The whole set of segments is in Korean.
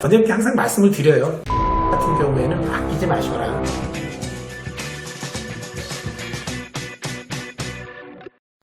원장님께 항상 말씀을 드려요. 같은 경우에는 아끼지 마셔라.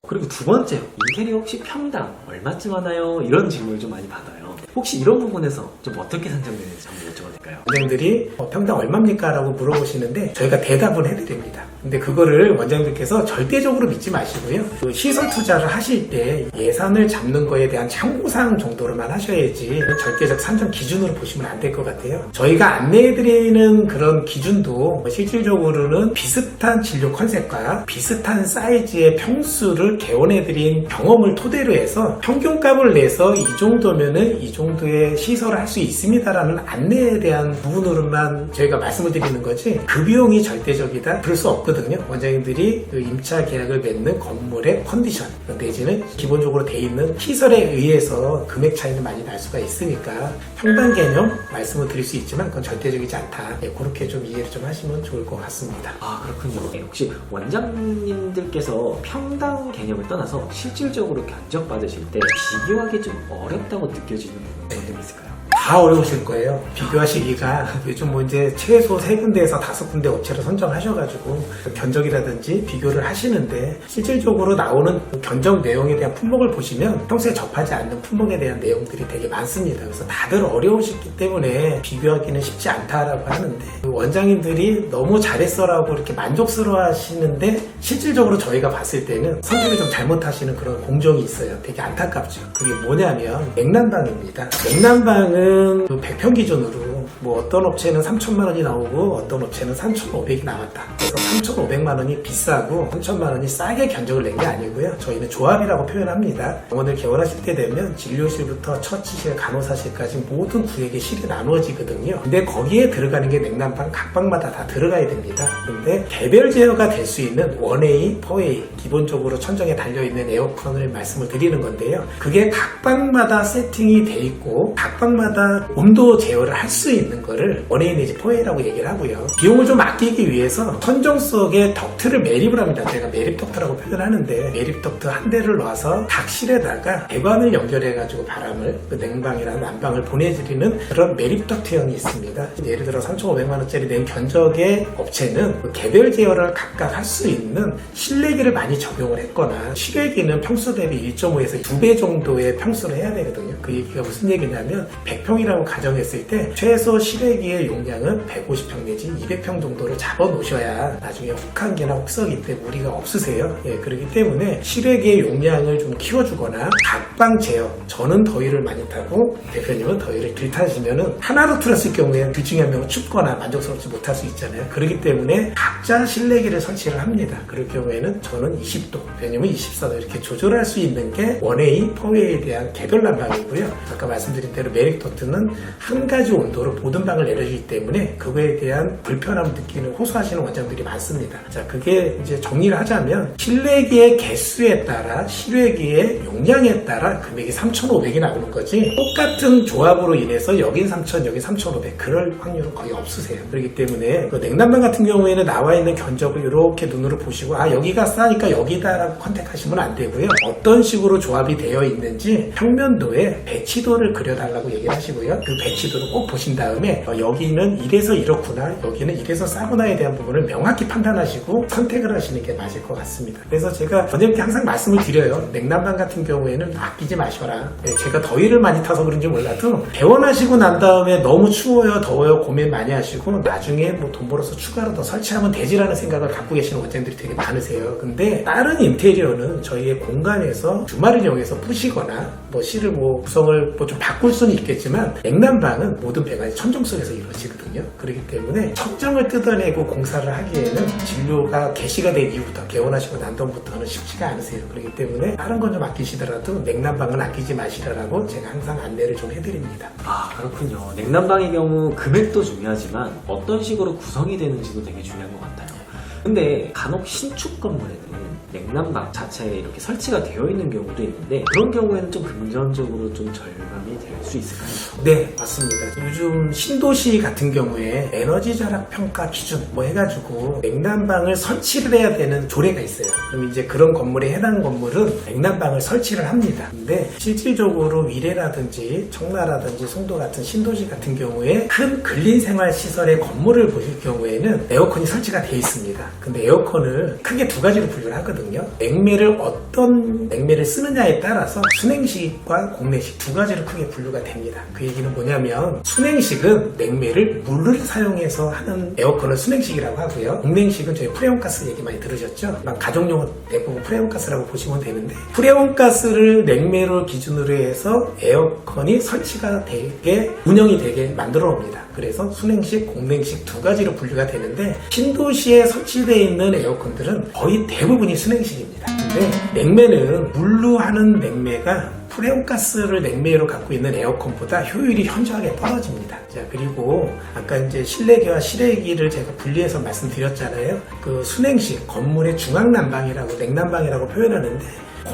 그리고 두 번째, 인테리어 혹시 평당 얼마쯤 하나요? 이런 질문을 좀 많이 받아요. 혹시 이런 부분에서 좀 어떻게 산정되는지 한번 여쭤봐도 될까요? 원장님들이 평당 얼마입니까? 라고 물어보시는데 저희가 대답은 해드립니다. 근데 그거를 원장님들께서 절대적으로 믿지 마시고요. 그 시설 투자를 하실 때 예산을 잡는 거에 대한 참고사항 정도로만 하셔야지 절대적 산정 기준으로 보시면 안 될 것 같아요. 저희가 안내해드리는 그런 기준도 실질적으로는 비슷한 진료 컨셉과 비슷한 사이즈의 평수를 개원해드린 경험을 토대로 해서 평균값을 내서 이 정도면은 이 정도의 시설을 할 수 있습니다라는 안내에 대한 부분으로만 저희가 말씀을 드리는 거지 그 비용이 절대적이다 그럴 수 없거든요. 원장님들이 그 임차 계약을 맺는 건물의 컨디션 내지는 기본적으로 돼 있는 시설에 의해서 금액 차이는 많이 날 수가 있으니까 평당 개념 말씀을 드릴 수 있지만 그건 절대적이지 않다. 그렇게 좀 이해를 좀 하시면 좋을 것 같습니다. 아, 그렇군요. 혹시 원장님들께서 평당 개념을 떠나서 실질적으로 견적받으실 때 비교하기 좀 어렵다고 느껴지는 부분이 좀 있을까요? 다 어려우실 거예요. 비교하시기가 요즘 뭐 이제 최소 3군데에서 5군데 업체를 선정하셔가지고 견적이라든지 비교를 하시는데 실질적으로 나오는 견적 내용에 대한 품목을 보시면 평소에 접하지 않는 품목에 대한 내용들이 되게 많습니다. 그래서 다들 어려우시기 때문에 비교하기는 쉽지 않다라고 하는데 원장님들이 너무 잘했어라고 이렇게 만족스러워 하시는데 실질적으로 저희가 봤을 때는 선택을 좀 잘못하시는 그런 공정이 있어요. 되게 안타깝죠. 그게 뭐냐면 냉난방입니다. 냉난방은 그 100평 기준으로 뭐 어떤 업체는 3천만 원이 나오고 어떤 업체는 3,500이 나왔다. 그래서 3,500만 원이 비싸고 3천만 원이 싸게 견적을 낸 게 아니고요. 저희는 조합이라고 표현합니다. 병원을 개원하실 때 되면 진료실부터 처치실, 간호사실까지 모든 구역의 실이 나누어지거든요. 근데 거기에 들어가는 게 냉난방 각 방마다 다 들어가야 됩니다. 근데 개별 제어가 될 수 있는 1A, 4A 기본적으로 천정에 달려있는 에어컨을 말씀을 드리는 건데요. 그게 각 방마다 세팅이 돼 있고 각 방마다 온도 제어를 할 수 있는 거를 1A 내지 4A라고 얘기를 하고요. 비용을 좀 아끼기 위해서 천정 속에 덕트를 매립을 합니다. 제가 매립 덕트라고 표현하는데 매립 덕트 한 대를 놔서 각 실에다가 배관을 연결해가지고 바람을 그 냉방이나 난방을 보내드리는 그런 매립 덕트형이 있습니다. 예를 들어 3,500만 원짜리 낸 견적의 업체는 그 개별 제어를 각각 할 수 있는 실내기를 많이 적용을 했거나 실외기는 평수 대비 1.5에서 2배 정도의 평수를 해야 되거든요. 그 얘기가 무슨 얘기냐면 100평이라고 가정했을 때 최소 실외기의 용량은 150평 내지 200평 정도를 잡아 놓으셔야 나중에 혹한기나 혹서기 때 무리가 없으세요. 그렇기 때문에 실외기의 용량을 좀 키워주거나 각방 제어, 저는 더위를 많이 타고 대표님은 더위를 덜 타시면은 하나로 틀었을 경우에 둘 중에 한 명은 춥거나 만족스럽지 못할 수 있잖아요. 그렇기 때문에 각자 실내기를 설치를 합니다. 그럴 경우에는 저는 20도, 대표님은 24도 이렇게 조절할 수 있는 게 1A, 4A에 대한 개별 난방이고요. 아까 말씀드린 대로 매립 덕트는 한 가지 온도로 모든 방을 내려주기 때문에 그거에 대한 불편함을 느끼는 호소하시는 원장들이 많습니다. 자, 그게 이제 정리를 하자면 실내기의 개수에 따라 실외기의 용량에 따라 금액이 3,500이 나오는 거지 똑같은 조합으로 인해서 여긴 3,000, 여긴 3,500 그럴 확률은 거의 없으세요. 그렇기 때문에 그 냉난방 같은 경우에는 나와 있는 견적을 이렇게 눈으로 보시고 아 여기가 싸니까 여기다라고 컨택하시면 안 되고요. 어떤 식으로 조합이 되어 있는지 평면도에 배치도를 그려달라고 얘기를 하시고요. 그 배치도를 꼭 보신 다음에 여기는 이래서 이렇구나 여기는 이래서 싸구나에 대한 부분을 명확히 판단하시고 선택을 하시는 게 맞을 것 같습니다. 그래서 제가 원장님께 항상 말씀을 드려요. 냉난방 같은 경우에는 아끼지 마셔라. 제가 더위를 많이 타서 그런지 몰라도 개원하시고 난 다음에 너무 추워요 더워요 고민 많이 하시고 나중에 뭐 돈 벌어서 추가로 더 설치하면 되지라는 생각을 갖고 계시는 원장님들이 되게 많으세요. 근데 다른 인테리어는 저희의 공간에서 주말을 이용해서 부시거나 뭐 실을 뭐 구성을 뭐 좀 바꿀 수는 있겠지만 냉난방은 모든 배관이 천정 속에서 이루어지거든요. 그렇기 때문에 천정을 뜯어내고 공사를 하기에는 진료가 개시가 된 이후부터 개원하시고 난 다음부터는 쉽지가 않으세요. 그렇기 때문에 다른 건 좀 아끼시더라도 냉난방은 아끼지 마시라고 제가 항상 안내를 좀 해드립니다. 아, 그렇군요. 냉난방의 경우 금액도 중요하지만 어떤 식으로 구성이 되는지도 되게 중요한 것 같아요. 근데 간혹 신축 건물에는 냉난방 자체에 이렇게 설치가 되어 있는 경우도 있는데 그런 경우에는 좀 금전적으로 좀 절감이 될 수 있을까요? 네, 맞습니다. 요즘 신도시 같은 경우에 에너지 절약 평가 기준 뭐 해가지고 냉난방을 설치를 해야 되는 조례가 있어요. 그럼 이제 그런 건물에 해당 건물은 냉난방을 설치를 합니다. 근데 실질적으로 위례라든지 청라라든지 송도 같은 신도시 같은 경우에 큰 근린생활시설의 건물을 보실 경우에는 에어컨이 설치가 되어 있습니다. 근데 에어컨을 크게 두 가지로 분류를 하거든요. 냉매를 어떤 냉매를 쓰느냐에 따라서 순행식과 공내식 두 가지로 크게 분류가 됩니다. 그 얘기는 뭐냐면 순행식은 냉매를 물을 사용해서 하는 에어컨을 순행식이라고 하고요. 공냉식은 저희 프레온가스 얘기 많이 들으셨죠? 가정용은 대부분 프레온가스라고 보시면 되는데 프레온가스를 냉매로 기준으로 해서 에어컨이 설치가 되게 운영이 되게 만들어 옵니다. 그래서 순행식, 공냉식 두 가지로 분류가 되는데 신도시에 설치되어 있는 에어컨들은 거의 대부분이 순행식입니다. 근데 냉매는 물로 하는 냉매가 프레온가스를 냉매로 갖고 있는 에어컨보다 효율이 현저하게 떨어집니다. 자, 그리고 아까 이제 실내기와 실외기를 제가 분리해서 말씀드렸잖아요. 그 순행식, 건물의 중앙난방이라고 냉난방이라고 표현하는데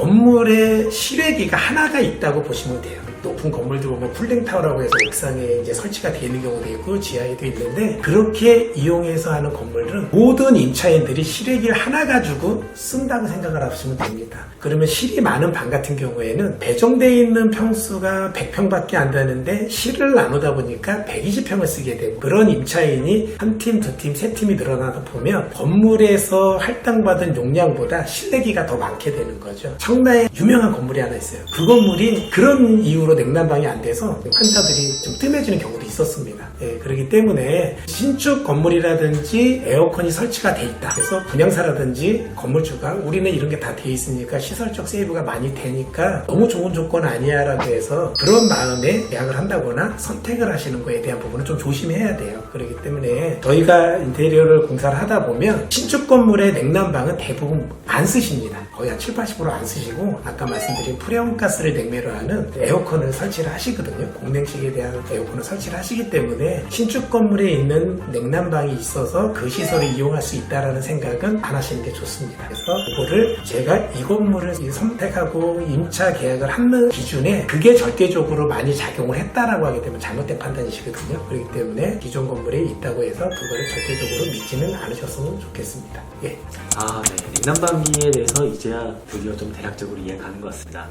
건물에 실외기가 하나가 있다고 보시면 돼요. 높은 건물들 보면 쿨링타워라고 해서 옥상에 이제 설치가 되어 있는 경우도 있고 지하에도 있는데 그렇게 이용해서 하는 건물들은 모든 임차인들이 실외기를 하나 가지고 쓴다고 생각을 하시면 됩니다. 그러면 실이 많은 방 같은 경우에는 배정되어 있는 평수가 100평밖에 안 되는데 실을 나누다 보니까 120평을 쓰게 되고 그런 임차인이 한 팀, 두 팀, 세 팀이 늘어나다 보면 건물에서 할당받은 용량보다 실내기가 더 많게 되는 거죠. 청라에 유명한 건물이 하나 있어요. 그 건물이 그런 이유로 냉난방이 안 돼서 환자들이 좀 뜸해지는 경우도 있었습니다. 예, 그렇기 때문에 신축 건물이라든지 에어컨이 설치가 돼 있다. 그래서 분양사라든지 건물주가 우리는 이런 게 다 돼 있으니까 시설적 세이브가 많이 되니까 너무 좋은 조건 아니야 라고 해서 그런 마음에 계약을 한다거나 선택을 하시는 거에 대한 부분은 좀 조심해야 돼요. 그렇기 때문에 저희가 인테리어를 공사를 하다 보면 신축 건물의 냉난방은 대부분 안 쓰십니다. 거의 한 7, 80% 안 쓰시고 아까 말씀드린 프레온가스를 냉매로 하는 에어컨을 설치를 하시거든요. 공냉식에 대한 에어컨을 설치를 하시기 때문에 신축 건물에 있는 냉난방이 있어서 그 시설을 이용할 수 있다는 생각은 안 하시는 게 좋습니다. 그래서 이거를 제가 이 건물을 선택하고 임차 계약을 하는 기준에 그게 절대적으로 많이 작용을 했다라고 하게 되면 잘못된 판단이시거든요. 그렇기 때문에 기존 건물에 있다고 해서 그거를 절대적으로 믿지는 않으셨으면 좋겠습니다. 예. 아, 네. 냉난방기에 대해서 이제야 드디어 좀 대략적으로 이해가 가는 것 같습니다.